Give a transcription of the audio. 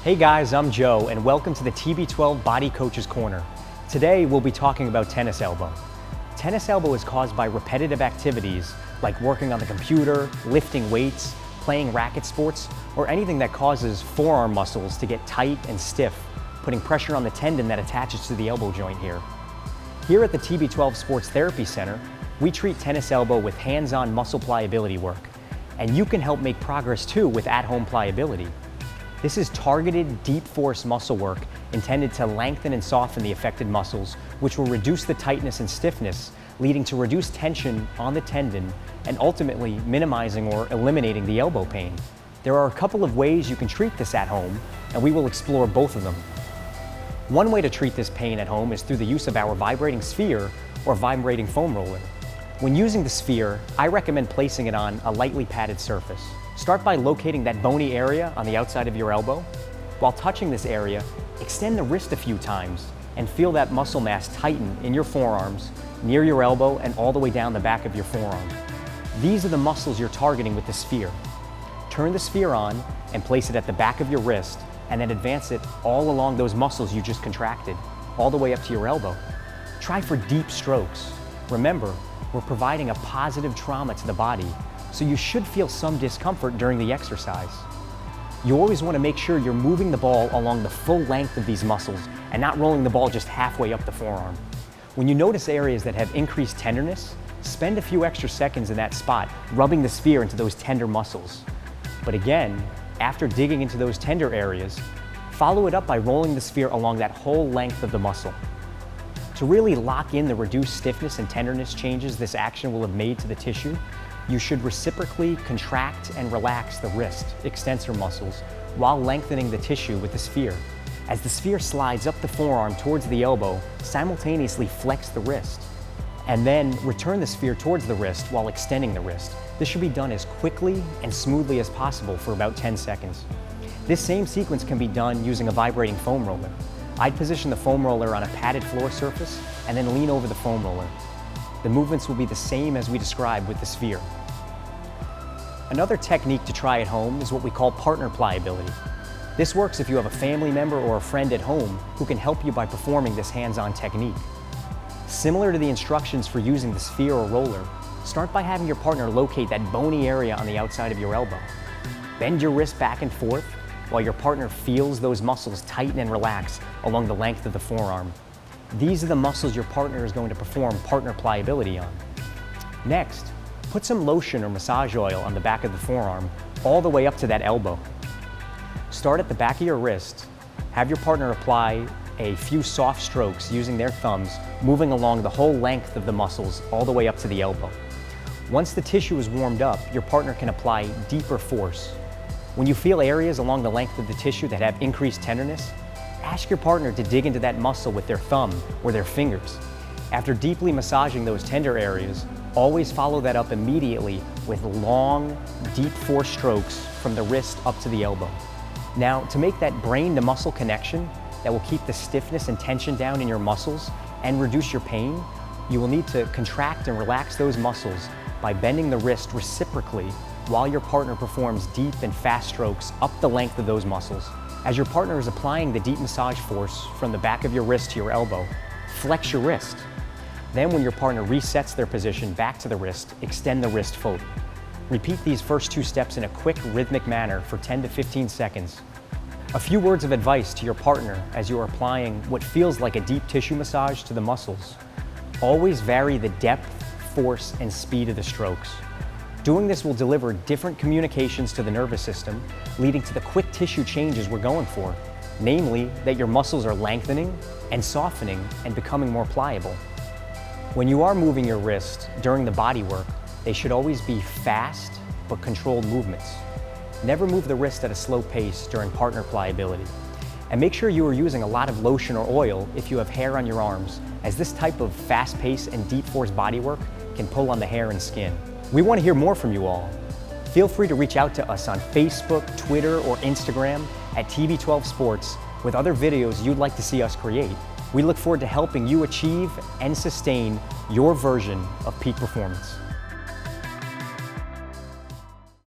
Hey guys, I'm Joe and welcome to the TB12 Body Coach's Corner. Today we'll be talking about tennis elbow. Tennis elbow is caused by repetitive activities like working on the computer, lifting weights, playing racket sports, or anything that causes forearm muscles to get tight and stiff, putting pressure on the tendon that attaches to the elbow joint here. Here at the TB12 Sports Therapy Center, we treat tennis elbow with hands-on muscle pliability work, and you can help make progress too with at-home pliability. This is targeted, deep force muscle work intended to lengthen and soften the affected muscles, which will reduce the tightness and stiffness, leading to reduced tension on the tendon and ultimately minimizing or eliminating the elbow pain. There are a couple of ways you can treat this at home, and we will explore both of them. One way to treat this pain at home is through the use of our vibrating sphere or vibrating foam roller. When using the sphere, I recommend placing it on a lightly padded surface. Start by locating that bony area on the outside of your elbow. While touching this area, extend the wrist a few times and feel that muscle mass tighten in your forearms, near your elbow, and all the way down the back of your forearm. These are the muscles you're targeting with the sphere. Turn the sphere on and place it at the back of your wrist, and then advance it all along those muscles you just contracted, all the way up to your elbow. Try for deep strokes. Remember, we're providing a positive trauma to the body, so you should feel some discomfort during the exercise. You always want to make sure you're moving the ball along the full length of these muscles and not rolling the ball just halfway up the forearm. When you notice areas that have increased tenderness, spend a few extra seconds in that spot, rubbing the sphere into those tender muscles. But again, after digging into those tender areas, follow it up by rolling the sphere along that whole length of the muscle. To really lock in the reduced stiffness and tenderness changes this action will have made to the tissue, you should reciprocally contract and relax the wrist, extensor muscles, while lengthening the tissue with the sphere. As the sphere slides up the forearm towards the elbow, simultaneously flex the wrist, and then return the sphere towards the wrist while extending the wrist. This should be done as quickly and smoothly as possible for about 10 seconds. This same sequence can be done using a vibrating foam roller. I'd position the foam roller on a padded floor surface and then lean over the foam roller. The movements will be the same as we described with the sphere. Another technique to try at home is what we call partner pliability. This works if you have a family member or a friend at home who can help you by performing this hands-on technique. Similar to the instructions for using the sphere or roller, start by having your partner locate that bony area on the outside of your elbow. Bend your wrist back and forth while your partner feels those muscles tighten and relax along the length of the forearm. These are the muscles your partner is going to perform partner pliability on. Next, put some lotion or massage oil on the back of the forearm all the way up to that elbow. Start at the back of your wrist. Have your partner apply a few soft strokes using their thumbs, moving along the whole length of the muscles all the way up to the elbow. Once the tissue is warmed up, your partner can apply deeper force. When you feel areas along the length of the tissue that have increased tenderness, ask your partner to dig into that muscle with their thumb or their fingers. After deeply massaging those tender areas, always follow that up immediately with long, deep force strokes from the wrist up to the elbow. Now, to make that brain to muscle connection that will keep the stiffness and tension down in your muscles and reduce your pain, you will need to contract and relax those muscles by bending the wrist reciprocally while your partner performs deep and fast strokes up the length of those muscles. As your partner is applying the deep massage force from the back of your wrist to your elbow, flex your wrist. Then when your partner resets their position back to the wrist, extend the wrist fully. Repeat these first two steps in a quick, rhythmic manner for 10 to 15 seconds. A few words of advice to your partner as you are applying what feels like a deep tissue massage to the muscles. Always vary the depth, force, and speed of the strokes. Doing this will deliver different communications to the nervous system, leading to the quick tissue changes we're going for, namely that your muscles are lengthening and softening and becoming more pliable. When you are moving your wrist during the body work, they should always be fast but controlled movements. Never move the wrist at a slow pace during partner pliability. And make sure you are using a lot of lotion or oil if you have hair on your arms, as this type of fast-paced and deep force body work can pull on the hair and skin. We want to hear more from you all. Feel free to reach out to us on Facebook, Twitter, or Instagram at TB12 Sports with other videos you'd like to see us create. We look forward to helping you achieve and sustain your version of peak performance.